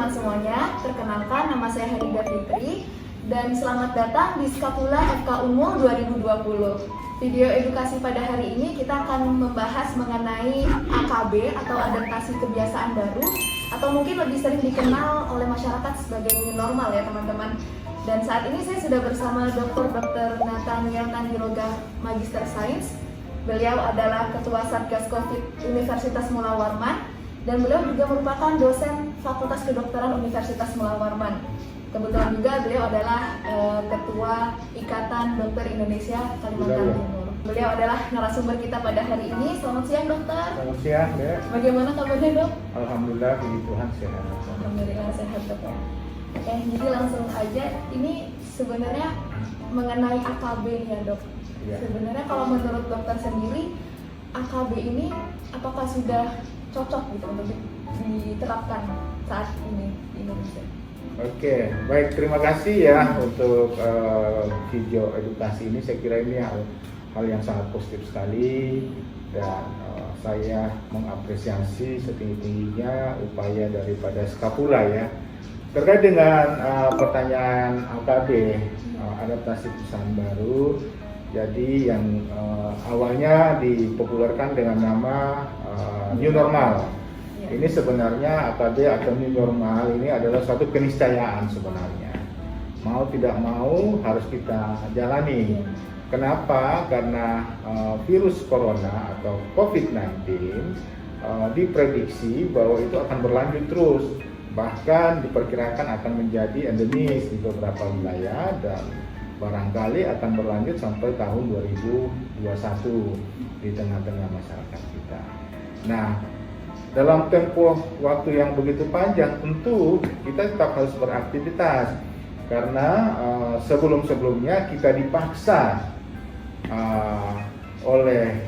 teman-teman semuanya, perkenalkan nama saya Herida Fitri dan selamat datang di Skapula FK Unmul 2020. Video edukasi pada hari ini kita akan membahas mengenai AKB atau adaptasi kebiasaan baru atau mungkin lebih sering dikenal oleh masyarakat sebagai new normal ya teman-teman. Dan saat ini saya sudah bersama Dr. Nathaniel Nandiroga, Magister Sains. Beliau adalah Ketua Satgas COVID Universitas Mula Warman dan beliau juga merupakan dosen Fakultas Kedokteran Universitas Mula Warman. Kebetulan juga beliau adalah Ketua Ikatan Dokter Indonesia Kalimantan Timur. Beliau adalah narasumber kita pada hari ini. Selamat siang dokter. Selamat siang dek. Bagaimana kabarnya dok? Alhamdulillah puji Tuhan sehat. Alhamdulillah sehat dok ya. Oke, jadi langsung aja. Ini sebenarnya mengenai AKB nih ya dok. Ya. Sebenarnya kalau menurut dokter sendiri, AKB ini apakah sudah cocok gitu untuk diterapkan saat ini di Indonesia? Oke, baik, terima kasih ya untuk video edukasi ini. Saya kira ini hal yang sangat positif sekali dan saya mengapresiasi setinggi-tingginya upaya daripada Skapula ya. Terkait dengan pertanyaan AKB, adaptasi kebiasaan baru. Jadi yang awalnya dipopulerkan dengan nama new normal. Ini sebenarnya AKB atau new normal ini adalah suatu keniscayaan sebenarnya. Mau tidak mau harus kita jalani. Kenapa? Karena virus corona atau COVID-19 diprediksi bahwa itu akan berlanjut terus. Bahkan diperkirakan akan menjadi endemis di beberapa wilayah dan barangkali akan berlanjut sampai tahun 2021 di tengah-tengah masyarakat kita. Nah, dalam tempo waktu yang begitu panjang tentu kita tetap harus beraktivitas karena sebelum-sebelumnya kita dipaksa oleh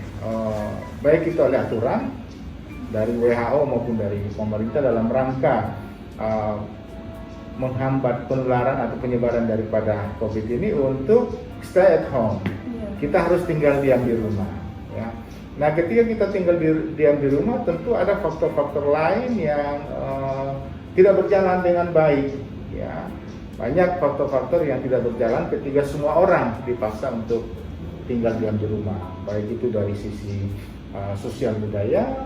baik itu oleh aturan dari WHO maupun dari pemerintah dalam rangka menghambat penularan atau penyebaran daripada COVID ini untuk stay at home. Kita harus tinggal diam di rumah. Ya. Nah, ketika kita tinggal diam di rumah, tentu ada faktor-faktor lain yang tidak berjalan dengan baik. Ya. Banyak faktor-faktor yang tidak berjalan ketika semua orang dipaksa untuk tinggal diam di rumah. Baik itu dari sisi sosial budaya,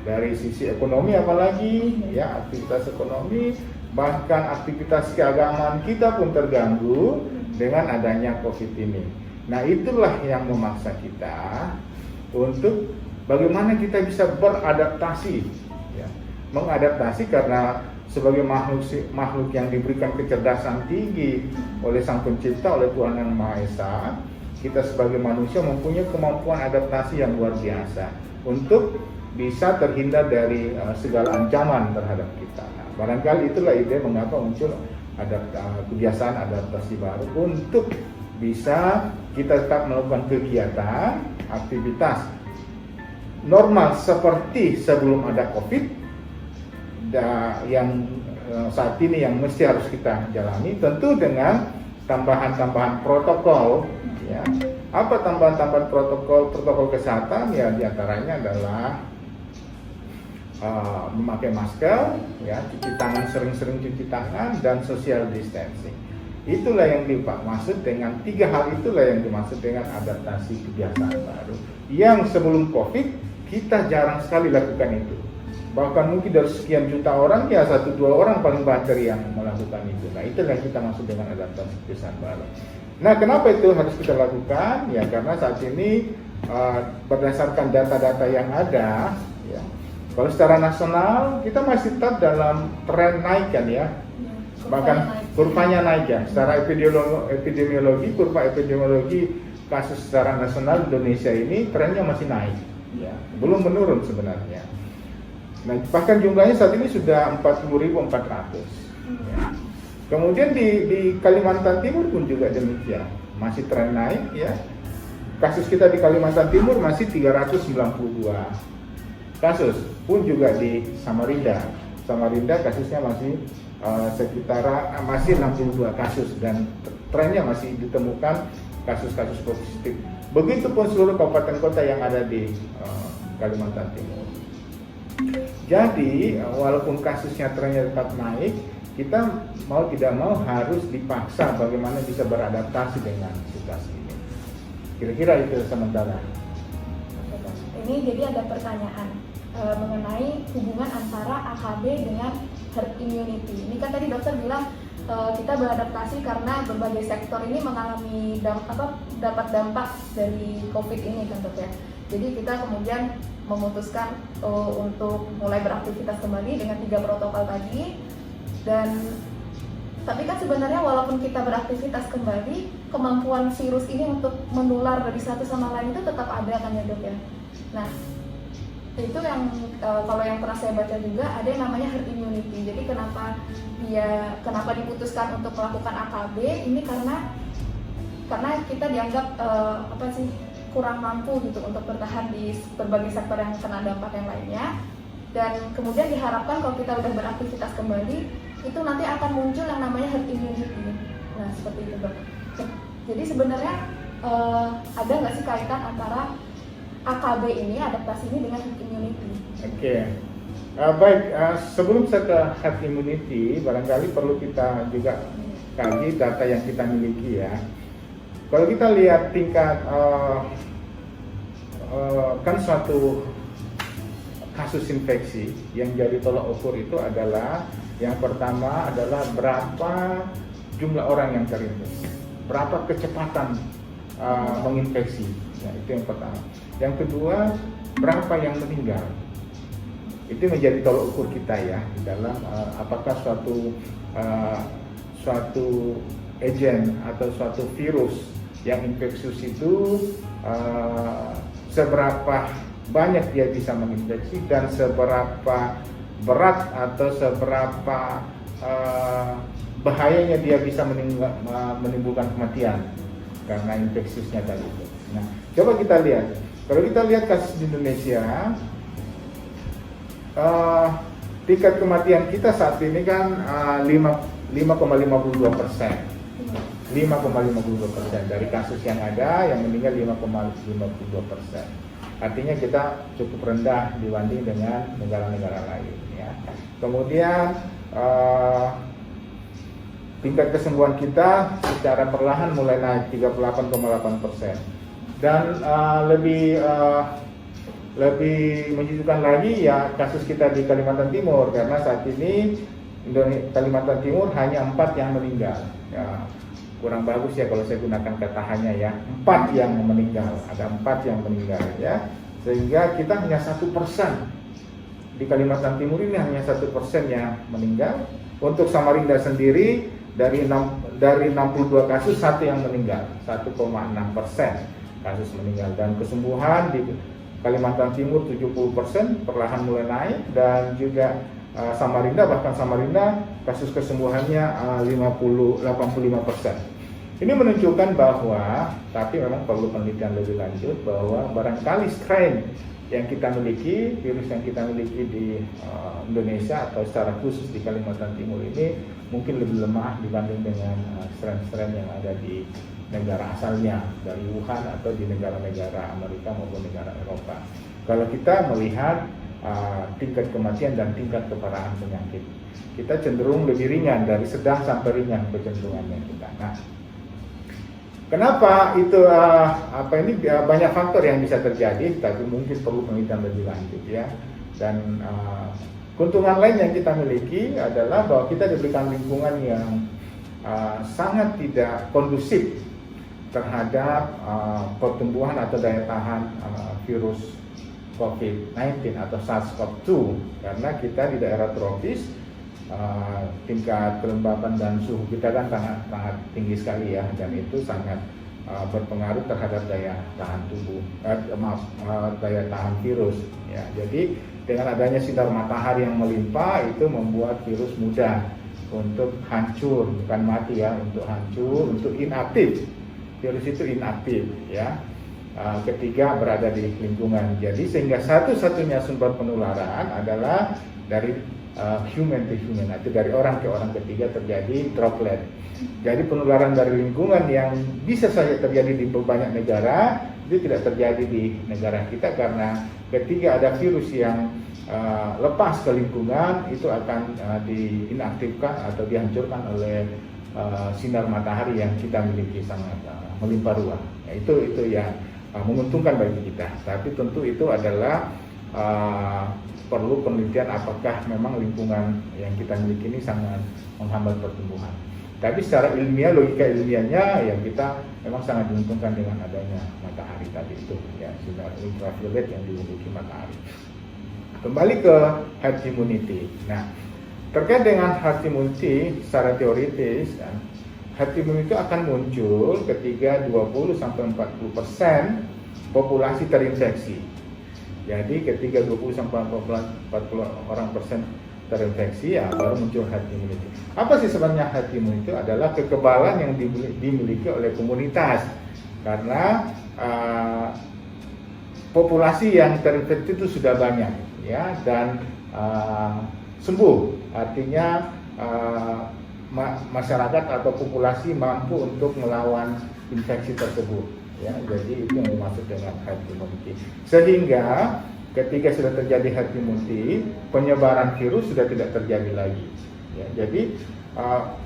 dari sisi ekonomi apalagi, ya aktivitas ekonomi. Bahkan aktivitas keagamaan kita pun terganggu dengan adanya COVID ini. Nah, itulah yang memaksa kita untuk bagaimana kita bisa beradaptasi, ya. Mengadaptasi karena sebagai makhluk yang diberikan kecerdasan tinggi oleh Sang Pencipta, oleh Tuhan Yang Maha Esa, kita sebagai manusia mempunyai kemampuan adaptasi yang luar biasa untuk bisa terhindar dari segala ancaman terhadap kita. Barangkali itulah ide mengapa muncul kebiasaan adaptasi baru untuk bisa kita tetap melakukan kegiatan, aktivitas normal seperti sebelum ada COVID yang saat ini yang mesti harus kita jalani, tentu dengan tambahan-tambahan protokol. Ya. Apa tambahan-tambahan protokol kesehatan? Ya, diantaranya adalah memakai masker, ya, cuci tangan, sering-sering cuci tangan, dan social distancing. Itulah yang dimaksud dengan tiga hal itulah yang dimaksud dengan adaptasi kebiasaan baru. Yang sebelum COVID kita jarang sekali lakukan itu. Bahkan mungkin dari sekian juta orang ya 1-2 orang paling banter yang melakukan itu. Nah, itulah yang kita maksud dengan adaptasi kebiasaan baru. Nah, kenapa itu harus kita lakukan? Ya karena saat ini berdasarkan data-data yang ada, ya. Kalau secara nasional kita masih tetap dalam tren naik kan ya, bahkan kurvanya naik ya. Secara epidemiologi, kurva epidemiologi kasus secara nasional Indonesia ini trennya masih naik, ya, belum menurun sebenarnya. Nah, bahkan jumlahnya saat ini sudah 40.400. Ya. Kemudian di Kalimantan Timur pun juga demikian, masih tren naik ya. Kasus kita di Kalimantan Timur masih 392 kasus, pun juga di Samarinda kasusnya masih masih 62 kasus dan trennya masih ditemukan kasus-kasus positif. Begitupun seluruh kabupaten kota yang ada di Kalimantan Timur. Jadi walaupun kasusnya trennya tetap naik, kita mau tidak mau harus dipaksa bagaimana bisa beradaptasi dengan situasi ini. Kira-kira itu sementara. Ini jadi ada pertanyaan mengenai hubungan antara AKB dengan herd immunity. Ini kan tadi dokter bilang kita beradaptasi karena berbagai sektor ini mengalami dapat dampak dari COVID ini kan dok ya. Jadi kita kemudian memutuskan untuk mulai beraktivitas kembali dengan 3 protokol tadi. Dan tapi kan sebenarnya walaupun kita beraktivitas kembali, kemampuan virus ini untuk menular dari satu sama lain itu tetap ada kan ya dok ya. Nah itu yang kalau yang pernah saya baca juga ada yang namanya herd immunity. Jadi kenapa diputuskan untuk melakukan AKB ini karena kita dianggap kurang mampu gitu untuk bertahan di berbagai sektor yang kena dampak yang lainnya. Dan kemudian diharapkan kalau kita udah beraktivitas kembali itu nanti akan muncul yang namanya herd immunity. Nah seperti itu dok. Jadi sebenarnya ada nggak sih kaitan antara AKB ini, adaptasi ini dengan herd immunity? Oke. Baik, sebelum saya ke herd immunity, barangkali perlu kita juga kaji data yang kita miliki ya. Kalau kita lihat tingkat kan suatu kasus infeksi yang jadi tolak ukur itu adalah yang pertama adalah berapa jumlah orang yang terinfeksi, berapa kecepatan menginfeksi, ya, itu yang pertama. Yang kedua, berapa yang meninggal. Itu menjadi tolak ukur kita ya di dalam apakah suatu agen atau suatu virus yang infeksius itu seberapa banyak dia bisa menginfeksi dan seberapa berat atau seberapa bahayanya dia bisa menimbulkan kematian karena infeksiusnya tadi. Nah, coba kita lihat. Kalau kita lihat kasus di Indonesia, tingkat kematian kita saat ini kan 5,52%. 5,52% dari kasus yang ada, yang meninggal 5,52%. Artinya kita cukup rendah dibanding dengan negara-negara lain. Ya. Kemudian tingkat kesembuhan kita secara perlahan mulai naik 38,8%. Dan lebih menyejukkan lagi ya kasus kita di Kalimantan Timur, karena saat ini Kalimantan Timur hanya 4 yang meninggal. Ya, kurang bagus ya kalau saya gunakan kata hanya ya, 4 yang meninggal, ada 4 yang meninggal ya, sehingga kita hanya 1% di Kalimantan Timur ini, hanya 1% yang meninggal. Untuk Samarinda sendiri dari 62 kasus 1 yang meninggal, 1,6% kasus meninggal, dan kesembuhan di Kalimantan Timur 70% perlahan mulai naik, dan juga Samarinda, bahkan Samarinda kasus kesembuhannya 85%. Ini menunjukkan bahwa, tapi memang perlu penelitian lebih lanjut, bahwa barangkali strain yang kita miliki, virus yang kita miliki di Indonesia atau secara khusus di Kalimantan Timur ini mungkin lebih lemah dibanding dengan strain-strain yang ada di negara asalnya, dari Wuhan atau di negara-negara Amerika maupun negara Eropa. Kalau kita melihat tingkat kematian dan tingkat keparahan penyakit, kita cenderung lebih ringan, dari sedang sampai ringan kecenderungannya kita. Nah, kenapa itu ini banyak faktor yang bisa terjadi, tapi mungkin perlu penelitian lebih lanjut ya. Dan keuntungan lain yang kita miliki adalah bahwa kita diberikan lingkungan yang sangat tidak kondusif terhadap pertumbuhan atau daya tahan virus COVID-19 atau SARS-CoV-2, karena kita di daerah tropis, tingkat kelembapan dan suhu kita kan sangat tinggi sekali ya, dan itu sangat berpengaruh terhadap daya tahan tubuh, daya tahan virus ya. Jadi dengan adanya sinar matahari yang melimpah itu membuat virus mudah untuk hancur, bukan mati ya, untuk hancur, untuk inaktif. Virus itu inaktif ya, ketika berada di lingkungan. Jadi sehingga satu-satunya sumber penularan adalah dari human to human, atau dari orang ke orang ketiga terjadi droplet. Jadi penularan dari lingkungan yang bisa saja terjadi di banyak negara itu tidak terjadi di negara kita, karena ketika ada virus yang lepas ke lingkungan itu akan diinaktifkan atau dihancurkan oleh sinar matahari yang kita miliki sangat melimpah ruah. Ya, itu yang menguntungkan bagi kita. Tapi tentu itu adalah perlu penelitian apakah memang lingkungan yang kita miliki ini sangat menghambat pertumbuhan. Tapi secara ilmiah, logika ilmiahnya ya kita memang sangat diuntungkan dengan adanya matahari tadi itu, ya sinar ultraviolet yang dimiliki matahari. Kembali ke herd immunity. Nah, terkait dengan herd immunity secara teoritis, kan, herd immunity akan muncul ketika 20-40% populasi terinfeksi. Jadi ketika 20-40% terinfeksi, ya baru muncul herd immunity. Apa sih sebenarnya herd immunity? Itu adalah kekebalan yang dimiliki oleh komunitas karena populasi yang terinfeksi itu sudah banyak, ya, dan sembuh. Artinya masyarakat atau populasi mampu untuk melawan infeksi tersebut. Ya, jadi itu yang dimaksud dengan herd immunity. Sehingga ketika sudah terjadi herd immunity, penyebaran virus sudah tidak terjadi lagi. Ya, jadi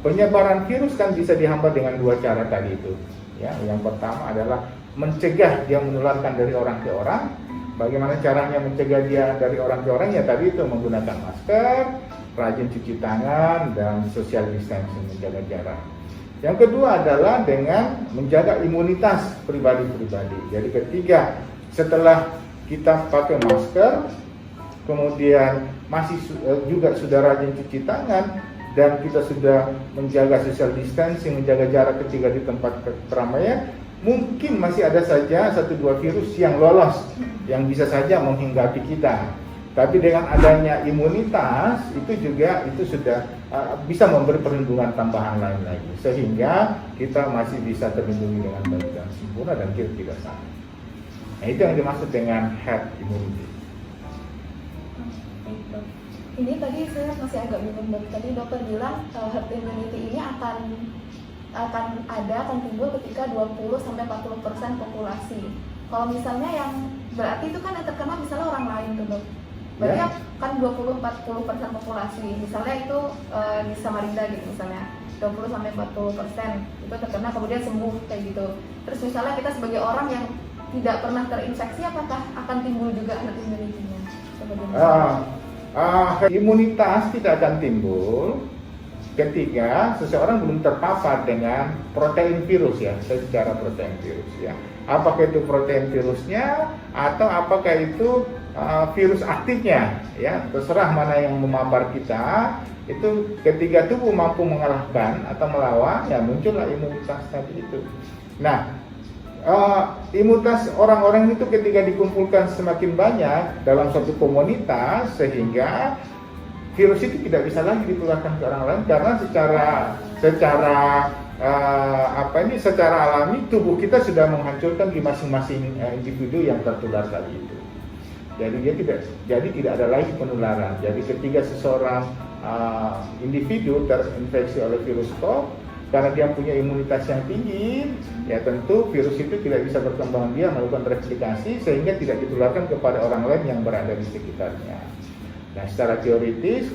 penyebaran virus kan bisa dihambat dengan dua cara tadi itu. Ya, yang pertama adalah mencegah dia menularkan dari orang ke orang. Bagaimana caranya mencegah dia dari orang ke orang? Ya tadi itu menggunakan masker, rajin cuci tangan, dan social distancing, menjaga jarak. Yang kedua adalah dengan menjaga imunitas pribadi-pribadi. Jadi ketiga, setelah kita pakai masker, kemudian masih juga sudah rajin cuci tangan, dan kita sudah menjaga social distancing, menjaga jarak ketika di tempat keramaian, mungkin masih ada saja 1-2 virus yang lolos, yang bisa saja menghinggapi kita. Tapi dengan adanya imunitas, itu sudah bisa memberi perlindungan tambahan lain lagi, sehingga kita masih bisa terlindungi dengan baik dan sempurna dan kita tidak sakit. Nah, itu yang dimaksud dengan herd immunity. Ini tadi saya masih agak bingung, tadi dokter bilang herd immunity ini akan timbul ketika 20-40% populasi. Kalau misalnya yang berarti itu kan yang terkena misalnya orang lain tuh, Dok. Berarti ya, kan 20-40% populasi. Misalnya itu di Samarinda gitu misalnya 20-40% itu terkena kemudian sembuh kayak gitu. Terus misalnya kita sebagai orang yang tidak pernah terinfeksi, apakah akan timbul juga herd immunity-nya? Imunitas tidak akan timbul ketika seseorang belum terpapar dengan protein virus, ya, secara protein virus, ya. Apakah itu protein virusnya atau apakah itu virus aktifnya, ya, terserah mana yang memapar kita. Itu ketika tubuh mampu mengalahkan atau melawan, ya muncullah imunitas tadi itu. Nah, imunitas orang-orang itu ketika dikumpulkan semakin banyak dalam suatu komunitas, sehingga virus itu tidak bisa lagi ditularkan ke orang lain karena secara alami tubuh kita sudah menghancurkan di masing-masing individu yang tertular tadi itu. Jadi tidak ada lagi penularan. Jadi ketika seseorang individu terinfeksi oleh virus CoV, karena dia punya imunitas yang tinggi, ya tentu virus itu tidak bisa berkembang biak melakukan replikasi sehingga tidak ditularkan kepada orang lain yang berada di sekitarnya. Nah, secara teoritis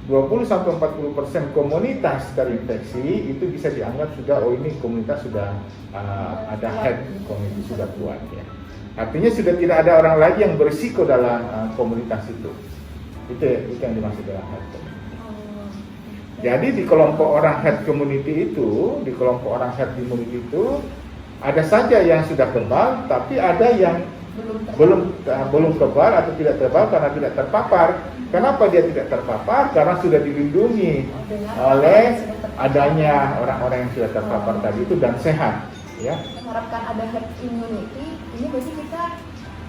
20-40% komunitas terinfeksi itu bisa dianggap sudah, ini komunitas sudah ada herd community, sudah kuat, ya. Artinya sudah tidak ada orang lagi yang berisiko dalam komunitas itu. Itu yang dimaksud dengan herd community. Jadi di kelompok orang herd community itu, di kelompok orang herd immunity itu ada saja yang sudah kebal, tapi ada yang belum kebal atau tidak kebal karena tidak terpapar. Kenapa dia tidak terpapar? Karena sudah dilindungi oleh adanya orang-orang yang sudah terpapar tadi itu dan sehat, ya. Mengharapkan ada herd immunity, ini berarti kita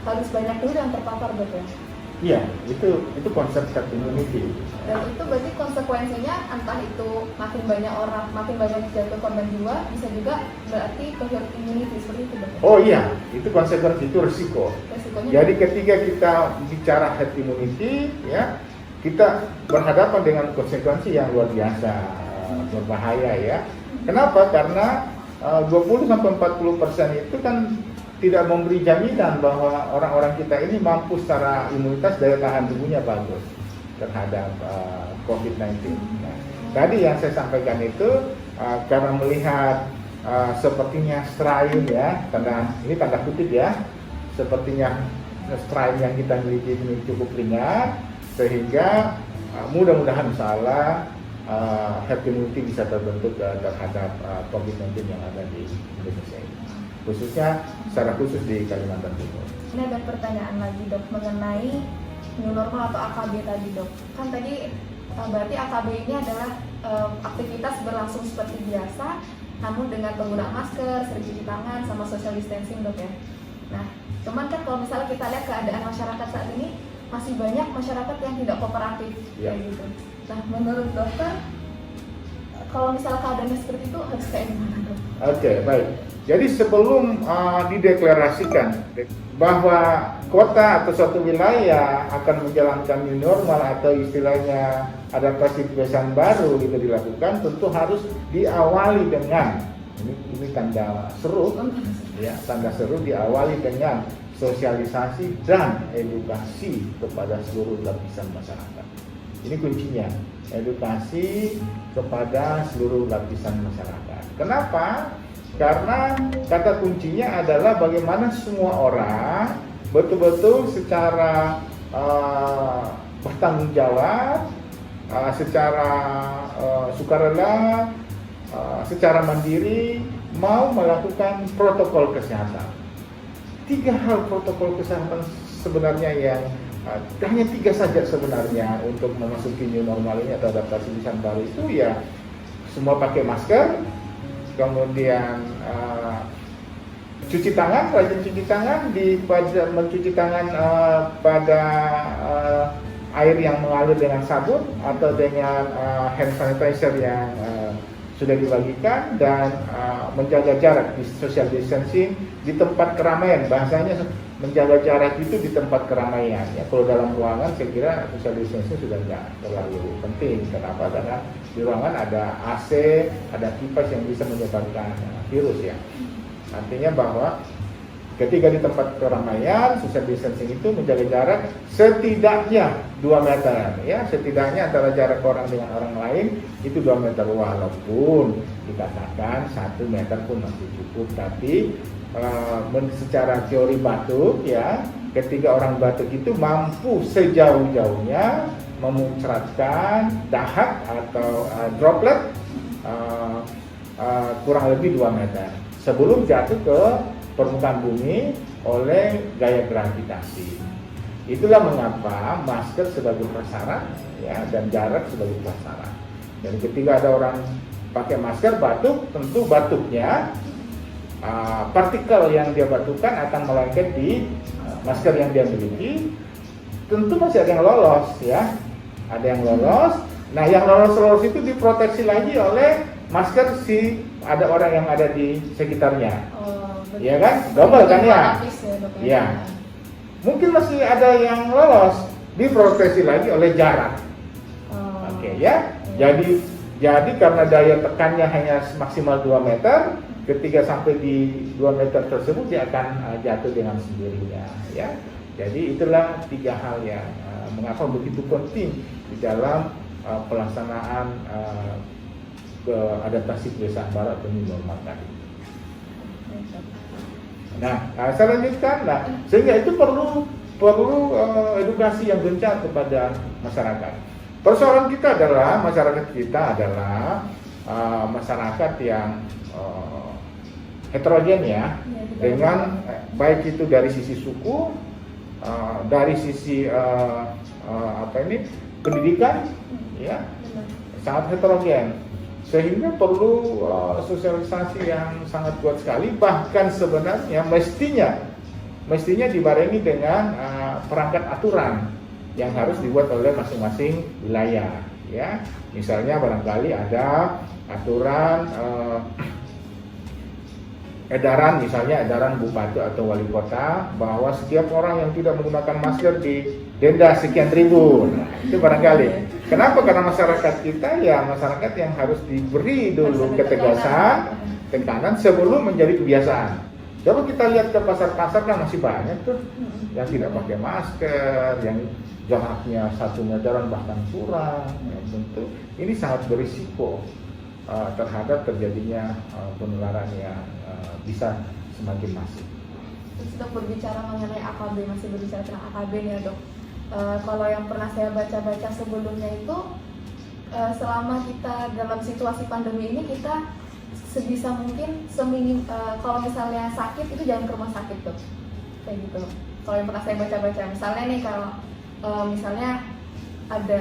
harus banyak dulu yang terpapar, betul? Iya, itu konsep herd immunity. Dan itu berarti konsekuensinya entah itu makin banyak orang, makin banyak jatuh korban jiwa, bisa juga berarti ke herd immunity seperti itu, betul? Oh iya, itu konsekuensi, itu risiko. Jadi ketika kita bicara herd immunity, ya, kita berhadapan dengan konsekuensi yang luar biasa, berbahaya, ya. Kenapa? Karena 20-40% itu kan tidak memberi jaminan bahwa orang-orang kita ini mampu secara imunitas, daya tahan tubuhnya bagus terhadap COVID-19. Nah, tadi yang saya sampaikan itu karena melihat sepertinya strain ya, ini tanda kutip ya, sepertinya strain yang kita miliki ini cukup ringan, sehingga mudah-mudahan insyaallah herd immunity bisa terbentuk terhadap COVID-19 yang ada di Indonesia ini, khususnya secara khusus di Kalimantan Timur. Ini ada pertanyaan lagi dok mengenai new normal atau AKB tadi dok. Kan tadi berarti AKB ini adalah aktivitas berlangsung seperti biasa, namun dengan penggunaan masker, sering cuci tangan, sama social distancing dok ya. Nah, cuman kan kalau misalnya kita lihat keadaan masyarakat saat ini, masih banyak masyarakat yang tidak kooperatif kayak gitu. Nah, menurut dokter, kalau misalnya keadaannya seperti itu harus kayak gimana dok? Oke, baik. Jadi sebelum dideklarasikan bahwa kota atau suatu wilayah akan menjalankan new normal atau istilahnya adaptasi kebiasaan baru itu dilakukan, tentu harus diawali dengan ini tanda seru, ya, tanda seru diawali dengan sosialisasi dan edukasi kepada seluruh lapisan masyarakat. Ini kuncinya, edukasi kepada seluruh lapisan masyarakat. Kenapa? Karena kata kuncinya adalah bagaimana semua orang betul-betul secara bertanggung jawab, secara sukarela, secara mandiri mau melakukan protokol kesehatan. 3 hal protokol kesehatan sebenarnya yang hanya 3 saja sebenarnya untuk memasuki new normal ini atau adaptasi kebiasaan baru itu ya, semua pakai masker, kemudian cuci tangan, rajin cuci tangan, mencuci tangan pada air yang mengalir dengan sabun atau dengan hand sanitizer yang sudah dibagikan, dan menjaga jarak di social distancing di tempat keramaian. Bahasanya menjaga jarak itu di tempat keramaian ya. Kalau dalam ruangan saya kira social distancing sudah tidak terlalu penting. Kenapa? Karena di ruangan ada AC, ada kipas yang bisa menyebarkan virus ya. Artinya bahwa ketika di tempat keramaian, social distancing itu menjaga jarak setidaknya 2 meter ya, setidaknya antara jarak orang dengan orang lain itu 2 meter, walaupun dikatakan 1 meter pun masih cukup, tapi secara teori batuk ya, ketika orang batuk itu mampu sejauh-jauhnya memuncratkan dahak atau droplet kurang lebih 2 meter sebelum jatuh ke permukaan bumi oleh gaya gravitasi. Itulah mengapa masker sebagai prasyarat ya, dan jarak sebagai prasyarat. Dan ketika ada orang pakai masker batuk, tentu batuknya partikel yang dia batukkan akan melengket di masker yang dia miliki. Tentu masih ada yang lolos ya, ada yang lolos. Nah, yang lolos itu diproteksi lagi oleh masker ada orang yang ada di sekitarnya. Ya kan, double kan ya? Ya. Mungkin masih ada yang lolos, diproteksi lagi oleh jarak. Oke ya. Jadi karena daya tekannya hanya maksimal 2 meter, ketika sampai di 2 meter tersebut dia akan jatuh dengan sendirinya ya. Jadi itulah 3 hal yang mengapa begitu penting di dalam pelaksanaan adaptasi kebiasaan baru atau new normal tadi. Nah, saya lanjutkan. Nah, sehingga itu perlu edukasi yang gencar kepada masyarakat. Persoalan kita adalah masyarakat yang heterogen ya, dengan baik itu dari sisi suku, dari sisi pendidikan, ya sangat heterogen, sehingga perlu sosialisasi yang sangat kuat sekali. Bahkan sebenarnya mestinya dibarengi dengan perangkat aturan yang harus dibuat oleh masing-masing wilayah ya. Misalnya barangkali ada aturan edaran bupati atau wali kota bahwa setiap orang yang tidak menggunakan masker didenda sekian ribu. Nah, itu barangkali. Kenapa? Karena masyarakat kita ya masyarakat yang harus diberi dulu ketegasan, tekanan sebelum menjadi kebiasaan. Coba kita lihat ke pasar-pasar kan masih banyak tuh yang tidak pakai masker, yang jaraknya 1 meteran bahkan kurang. Ya, tentu ini sangat berisiko terhadap terjadinya penularan yang bisa semakin masif. Terus dok, berbicara mengenai AKB, masih berbicara tentang AKB nih ya dok. Kalau yang pernah saya baca-baca sebelumnya itu, selama kita dalam situasi pandemi ini, kita sebisa mungkin kalau misalnya sakit itu jangan ke rumah sakit dok, kayak gitu. Kalau yang pernah saya baca-baca, misalnya nih kalau misalnya ada,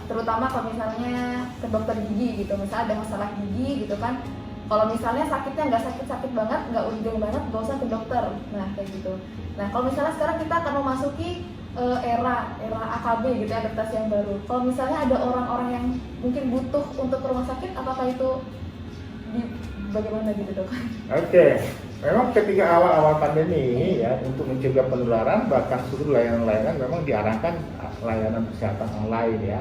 terutama kalau misalnya ke dokter gigi gitu, misalnya ada masalah gigi gitu kan, kalau misalnya sakitnya nggak sakit-sakit banget, nggak urgent banget, nggak usah ke dokter. Nah kayak gitu. Nah kalau misalnya sekarang kita akan memasuki era AKB gitu, adaptasi yang baru. Kalau misalnya ada orang-orang yang mungkin butuh untuk ke rumah sakit, apakah itu bagaimana gitu dok? Oke, memang ketika awal-awal pandemi ya, untuk mencegah penularan bahkan seluruh layanan-layanan memang diarahkan layanan kesehatan online ya,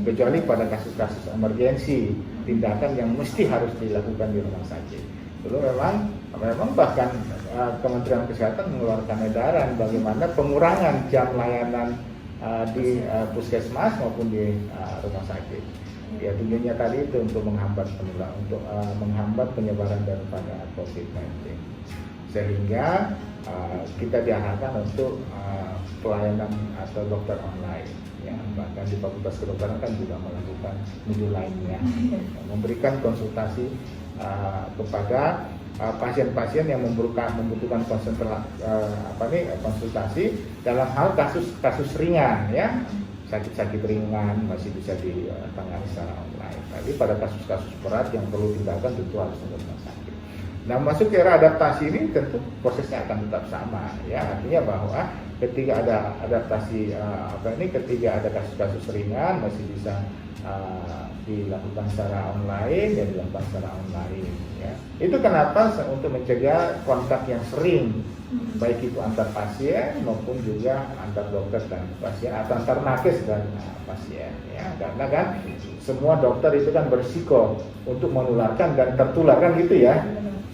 kecuali pada kasus-kasus emergensi, tindakan yang mesti harus dilakukan di rumah sakit. Dulu memang bahkan Kementerian Kesehatan mengeluarkan edaran bagaimana pengurangan jam layanan di puskesmas maupun di rumah sakit. Ya tujuannya tadi itu untuk menghambat penularan, untuk menghambat penyebaran daripada COVID-19. Sehingga kita diarahkan untuk pelayanan atau dokter online. Ya, bahkan di Fakultas Kedokteran kan juga melakukan modul lainnya, memberikan konsultasi kepada pasien-pasien yang membutuhkan konsultasi dalam hal kasus ringan ya. Sakit-sakit ringan masih bisa ditangani secara online. Tapi pada kasus-kasus berat yang perlu tindakan tentu harus ke rumah sakit. Nah, masuk ke era adaptasi ini tentu prosesnya akan tetap sama ya. Artinya bahwa ketika ada adaptasi ketika ada kasus-kasus ringan masih bisa dilakukan secara online, ya dilakukan secara online ya. Itu kenapa untuk mencegah kontak yang sering, baik itu antar pasien maupun juga antar dokter dan pasien atau antar nakes dan pasien ya. Karena kan semua dokter itu kan berisiko untuk menularkan dan tertular kan gitu ya.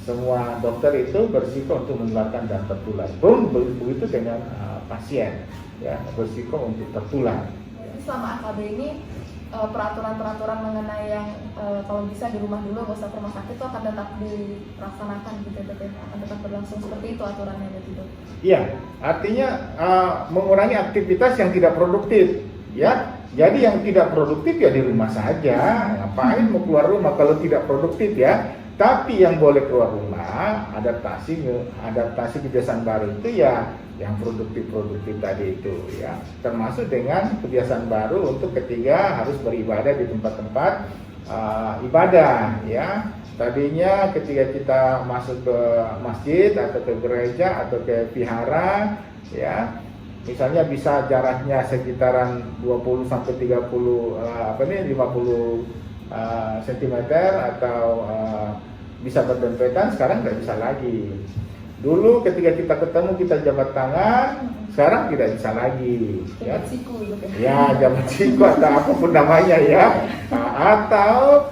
Semua dokter itu berisiko untuk menularkan dan tertular. Begitu dengan pasien ya, berisiko untuk tertular. Selama AKB ini peraturan-peraturan mengenai yang kalau bisa di rumah dulu, nggak usah ke rumah sakit itu akan tetap dilaksanakan gitu ya, akan tetap berlangsung seperti itu aturannya gitu. Iya, artinya mengurangi aktivitas yang tidak produktif ya. Jadi yang tidak produktif ya di rumah saja, ngapain mau keluar rumah kalau tidak produktif ya. Tapi yang boleh keluar rumah, adaptasi kebiasaan baru itu ya yang produktif tadi itu ya, termasuk dengan kebiasaan baru untuk ketiga harus beribadah di tempat-tempat ibadah ya. Tadinya ketika kita masuk ke masjid atau ke gereja atau ke vihara ya, misalnya bisa jaraknya sekitaran 20 sampai 50 cm atau bisa berdempetan, sekarang nggak bisa lagi. Dulu ketika kita ketemu kita jabat tangan, sekarang tidak bisa lagi. Jabat siku gitu kan? Ya, jabat siku atau apapun namanya ya. Atau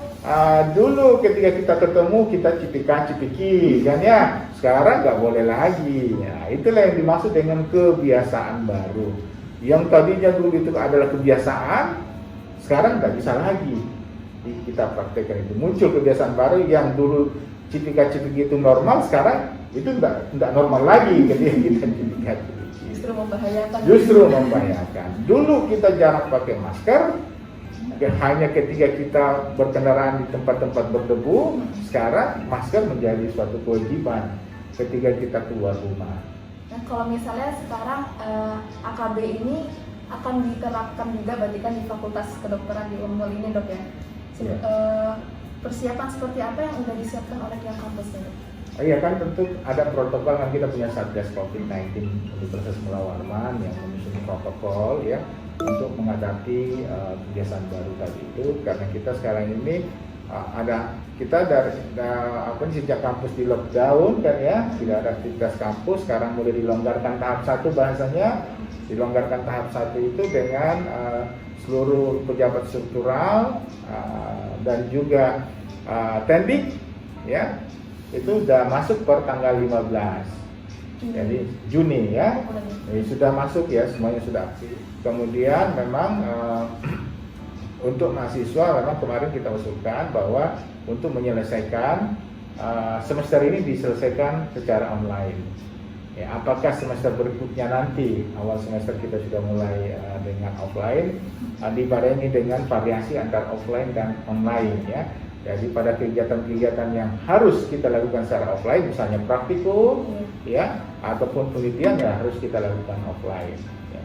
dulu ketika kita ketemu kita cipika-cipiki kan ya. Sekarang nggak boleh lagi. Ya, itulah yang dimaksud dengan kebiasaan baru. Yang tadinya dulu itu adalah kebiasaan, sekarang nggak bisa lagi kita praktekkan itu. Muncul kebiasaan baru yang dulu cipika-cipiki itu normal, sekarang itu enggak normal lagi ketika kita cipika-cipiki. Justru membahayakan. Dulu kita jarang pakai masker, hanya ketika kita berkendaraan di tempat-tempat berdebu. Sekarang masker menjadi suatu kewajiban ketika kita keluar rumah. Nah, kalau misalnya sekarang AKB ini akan diterapkan juga berarti kan di Fakultas Kedokteran di Unmul ini dok ya. Persiapan seperti apa yang sudah disiapkan oleh pihak kampus ini? Iya kan, tentu ada protokol kan, kita punya Satgas COVID-19 Universitas Mula Warman yang menyusun protokol ya untuk menghadapi kebiasaan baru tadi itu. Karena kita sekarang ini sejak kampus di lockdown kan ya, tidak ada aktivitas kampus. Sekarang mulai dilonggarkan tahap 1 bahasanya. Dilonggarkan tahap 1 itu dengan seluruh pejabat struktural dan juga tendik ya, itu sudah masuk per tanggal 15 Jadi Juni ya. Jadi sudah masuk ya, semuanya sudah aktif. Kemudian memang untuk mahasiswa memang kemarin kita usulkan bahwa untuk menyelesaikan semester ini diselesaikan secara online. Ya, apakah semester berikutnya nanti awal semester kita sudah mulai dengan offline, dibarengi dengan variasi antara offline dan online ya. Jadi pada kegiatan-kegiatan yang harus kita lakukan secara offline, misalnya praktikum ya, ataupun penelitian ya harus kita lakukan offline. Ya.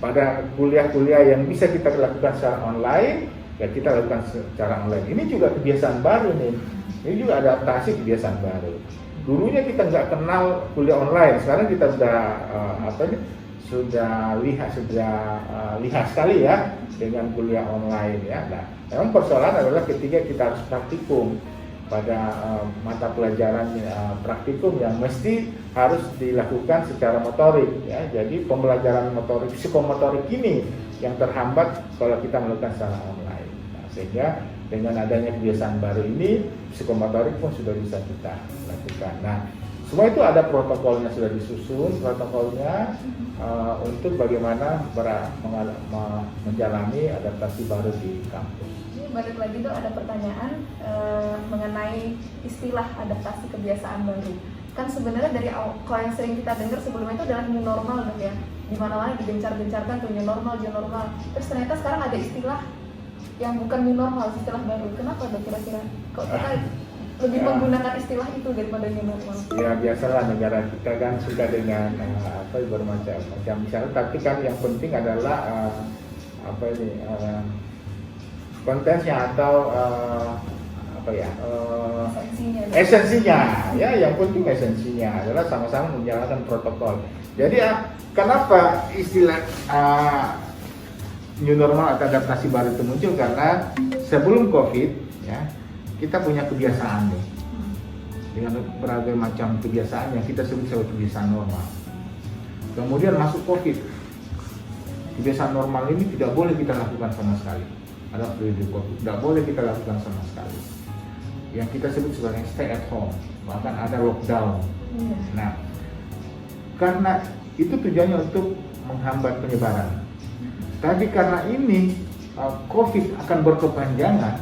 Pada kuliah-kuliah yang bisa kita lakukan secara online, ya kita lakukan secara online. Ini juga kebiasaan baru nih. Ini juga adaptasi kebiasaan baru. Dulunya kita nggak kenal kuliah online, sekarang kita sudah lihat sekali ya dengan kuliah online ya. Nah, memang persoalan adalah ketika kita harus praktikum pada mata pelajaran praktikum yang mesti harus dilakukan secara motorik ya. Jadi pembelajaran motorik, psikomotorik ini yang terhambat kalau kita melakukan secara online. Nah, sehingga dengan adanya kebiasaan baru ini, psikomotorik pun sudah bisa kita lakukan. Nah, semua itu ada protokolnya, sudah disusun protokolnya untuk bagaimana menjalani adaptasi baru di kampus. Ini balik lagi Dok, ada pertanyaan mengenai istilah adaptasi kebiasaan baru. Kan sebenarnya dari kalau yang sering kita dengar sebelumnya itu adalah new normal Dok ya. Di mana-mana digencar-gencarkan tuh new normal. Terus ternyata sekarang ada istilah yang bukan new normal, istilah baru. Kenapa Dok kira-kira? Kok kita lebih menggunakan istilah itu daripada new normal? Ya biasalah, negara kita kan suka dengan bermacam-macam misalnya, tapi kan yang penting adalah kontennya atau esensinya ya. Yang penting esensinya adalah sama-sama menjalankan protokol. Jadi kenapa istilah new normal atau adaptasi baru itu muncul? Karena sebelum COVID ya, kita punya kebiasaan nih, dengan berbagai macam kebiasaan yang kita sebut sebagai kebiasaan normal. Kemudian masuk COVID, kebiasaan normal ini tidak boleh kita lakukan sama sekali. Ada periode COVID, tidak boleh kita lakukan sama sekali. Yang kita sebut sebagai stay at home, bahkan ada lockdown. Nah, karena itu tujuannya untuk menghambat penyebaran. Tapi karena ini COVID akan berkepanjangan,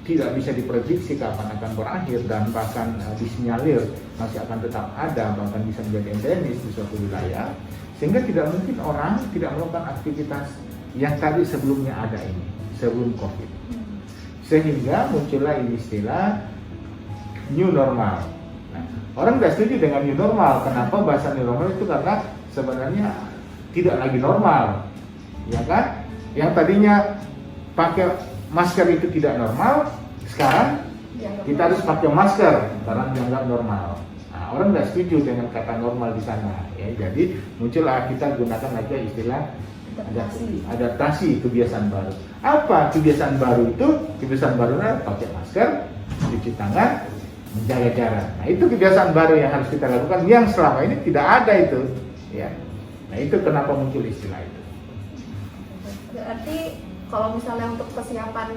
tidak bisa diprediksi kapan akan berakhir dan bahkan disinyalir masih akan tetap ada, bahkan bisa menjadi endemis di suatu wilayah, sehingga tidak mungkin orang tidak melakukan aktivitas yang tadi sebelumnya ada ini, sebelum COVID. Sehingga muncullah ini istilah new normal. Nah, orang tidak setuju dengan new normal. Kenapa bahasa new normal itu? Karena sebenarnya tidak lagi normal, ya kan? Yang tadinya pakai masker itu tidak normal, sekarang kita harus pakai masker karena dianggap normal. Nah, orang tidak setuju dengan kata normal di sana, ya. Jadi muncullah kita gunakan lagi istilah adaptasi kebiasaan baru. Apa kebiasaan baru itu? Kebiasaan barunya pakai masker, cuci tangan, menjaga jarak. Nah, itu kebiasaan baru yang harus kita lakukan yang selama ini tidak ada itu, ya. Nah, itu kenapa muncul istilah itu. Berarti kalau misalnya untuk kesiapan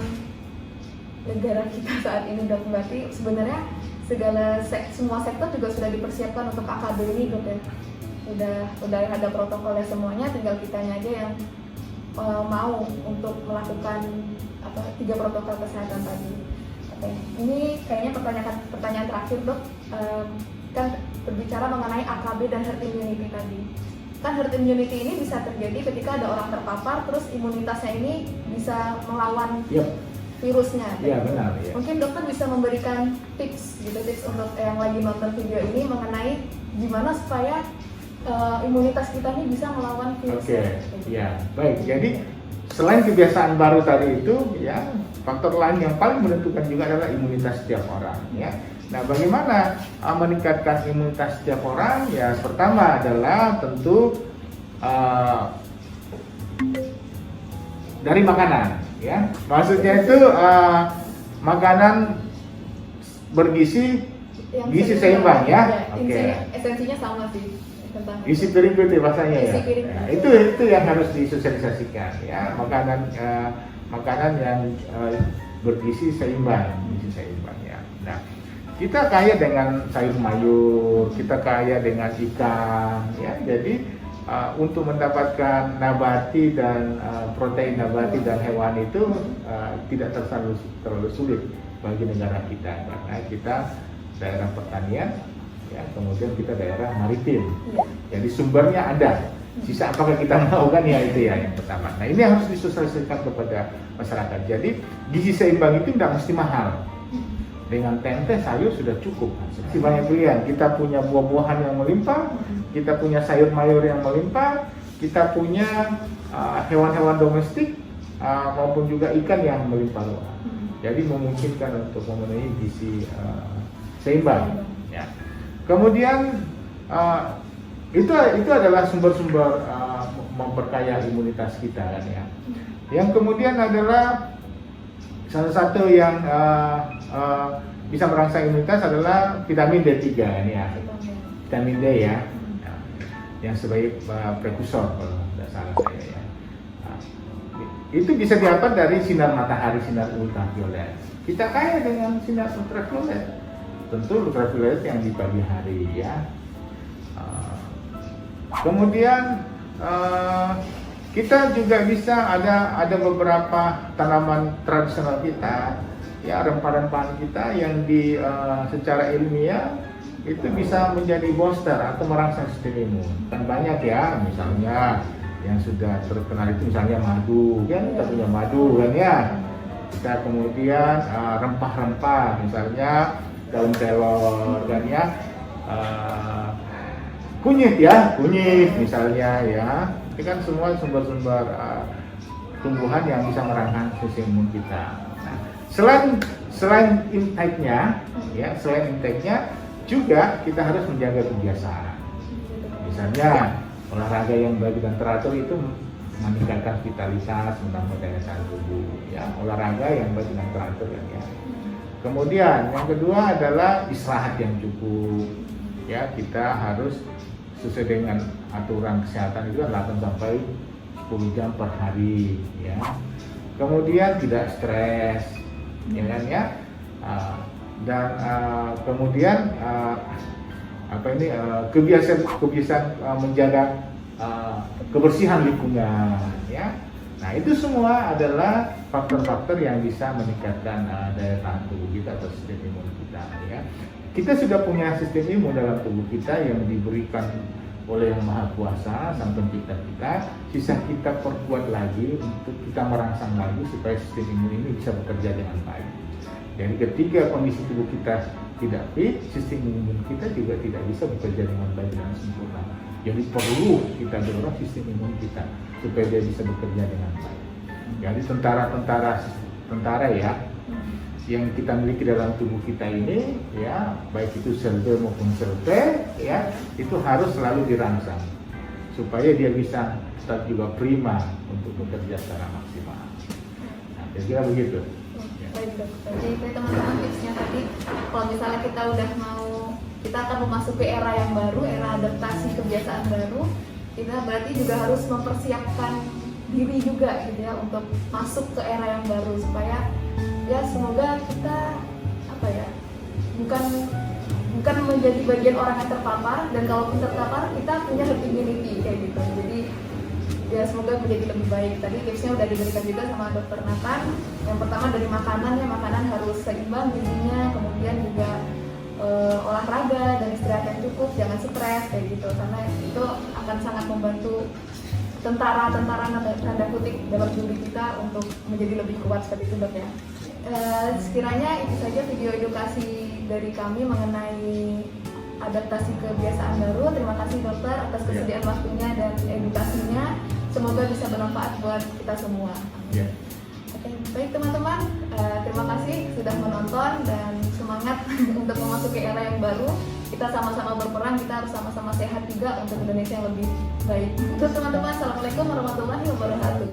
negara kita saat ini udah berarti sebenarnya semua sektor juga sudah dipersiapkan untuk AKB ini gitu ya. Udah ada protokolnya semuanya, tinggal kitanya aja yang mau untuk melakukan 3 protokol kesehatan tadi. Oke. Ini kayaknya pertanyaan terakhir Dok. Kan berbicara mengenai AKB dan herd immunity tadi. Kan herd immunity ini bisa terjadi ketika ada orang terpapar, terus imunitasnya ini bisa melawan virusnya. Iya benar. Ya. Mungkin dokter bisa memberikan tips untuk yang lagi nonton video ini mengenai gimana supaya imunitas kita ini bisa melawan virus. Ya baik. Jadi selain kebiasaan baru tadi itu, ya faktor lain yang paling menentukan juga adalah imunitas setiap orang. Ya. Nah, bagaimana meningkatkan imunitas setiap orang? Ya, pertama adalah tentu dari makanan. Ya, maksudnya itu makanan bergizi, gizi seimbang ya. Esensinya sama sih. Isi piring putih bahasanya ya. Nah, itu yang harus disosialisasikan ya, makanan yang bergizi seimbang, ya. Nah, kita kaya dengan sayur mayur, kita kaya dengan ikan, ya. Jadi untuk mendapatkan nabati dan protein nabati dan hewan itu tidak terlalu sulit bagi negara kita, karena kita daerah pertanian, ya, kemudian kita daerah maritim, jadi sumbernya ada. Sisa apakah kita mau, kan, ya, itu ya yang pertama. Nah, ini harus disosialisasikan kepada masyarakat. Jadi gizi seimbang itu tidak mesti mahal. Dengan tempe sayur sudah cukup. Masih banyak pilihan. Kita punya buah-buahan yang melimpah, kita punya sayur mayur yang melimpah, kita punya hewan-hewan domestik maupun juga ikan yang melimpah ruah. Jadi memungkinkan untuk memenuhi gizi seimbang. Ya. Kemudian itu adalah sumber-sumber memperkaya imunitas kita, kan, ya. Yang kemudian adalah salah satu yang bisa merangsang imunitas adalah vitamin D3, ini ya, vitamin D, ya, yang sebagai prekursor kalau tidak salah saya, ya. Itu bisa didapat dari sinar matahari, sinar ultraviolet. Kita kaya dengan sinar ultraviolet, tentu ultraviolet yang di pagi hari, ya. Kemudian kita juga bisa ada beberapa tanaman tradisional kita, ya, rempah-rempahan kita yang secara ilmiah itu bisa menjadi booster atau merangsang sistem imun. Kan banyak, ya, misalnya yang sudah terkenal itu misalnya madu, kan, kita punya madu, kan, ya. Kita kemudian rempah-rempah, misalnya daun kelor, kan, ya. Kunyit, ya, kunyit misalnya, ya. Ini kan semua sumber-sumber tumbuhan yang bisa merangsang sistem imun kita. Nah, selain intake-nya, ya, juga kita harus menjaga kebiasaan. Misalnya olahraga yang baik dan teratur itu meningkatkan vitalitas, menambah daya tahan tubuh, ya. Olahraga yang baik dan teratur, ya. Kemudian yang kedua adalah istirahat yang cukup, ya. Kita harus sesuai dengan aturan kesehatan itu 8 sampai 10 jam per hari, ya. Kemudian tidak stres, ya, kan, ya. Dan kemudian kebiasaan menjaga kebersihan lingkungan, ya. Nah, itu semua adalah faktor-faktor yang bisa meningkatkan daya tahan tubuh kita atau sistem imun kita, ya. Kita sudah punya sistem imun dalam tubuh kita yang diberikan oleh Yang Maha Kuasa, Sang Pencipta kita. Sisa kita perkuat lagi untuk kita merangsang lagi supaya sistem imun ini bisa bekerja dengan baik. Jadi ketika kondisi tubuh kita tidak fit, sistem imun kita juga tidak bisa bekerja dengan baik dan sempurna. Jadi perlu kita dorong sistem imun kita supaya dia bisa bekerja dengan baik. Jadi tentara, ya, yang kita miliki dalam tubuh kita ini, ya, baik itu sel B maupun sel T, ya, itu harus selalu dirangsang supaya dia bisa tetap juga prima untuk bekerja secara maksimal. Nah, kira-kira begitu. Baik, dokter. Jadi teman-teman, tipsnya tadi, kalau misalnya kita akan memasuki era yang baru, era adaptasi kebiasaan baru, kita berarti juga harus mempersiapkan diri juga, gitu, ya, untuk masuk ke era yang baru supaya, ya, semoga kita bukan menjadi bagian orang yang terpapar, dan kalaupun terpapar kita punya herd immunity, kayak gitu. Jadi, ya, semoga menjadi lebih baik. Tadi tipsnya udah diberikan juga sama Dokter Nathan. Yang pertama dari makanan, ya, makanan harus seimbang gizinya, kemudian juga olahraga dan istirahat yang cukup, jangan stres, kayak gitu, karena itu akan sangat membantu tentara tanda kutip dalam tubuh kita untuk menjadi lebih kuat, seperti itu, Dok, ya. Sekiranya itu saja video edukasi dari kami mengenai adaptasi kebiasaan baru. Terima kasih, Dokter, atas kesediaan waktunya dan edukasinya. Semoga bisa bermanfaat buat kita semua. Ya. Oke, baik teman-teman, terima kasih sudah menonton dan semangat untuk memasuki era yang baru. Kita sama-sama berperang, kita harus sama-sama sehat juga untuk Indonesia yang lebih baik. Untuk teman-teman, assalamualaikum warahmatullahi wabarakatuh.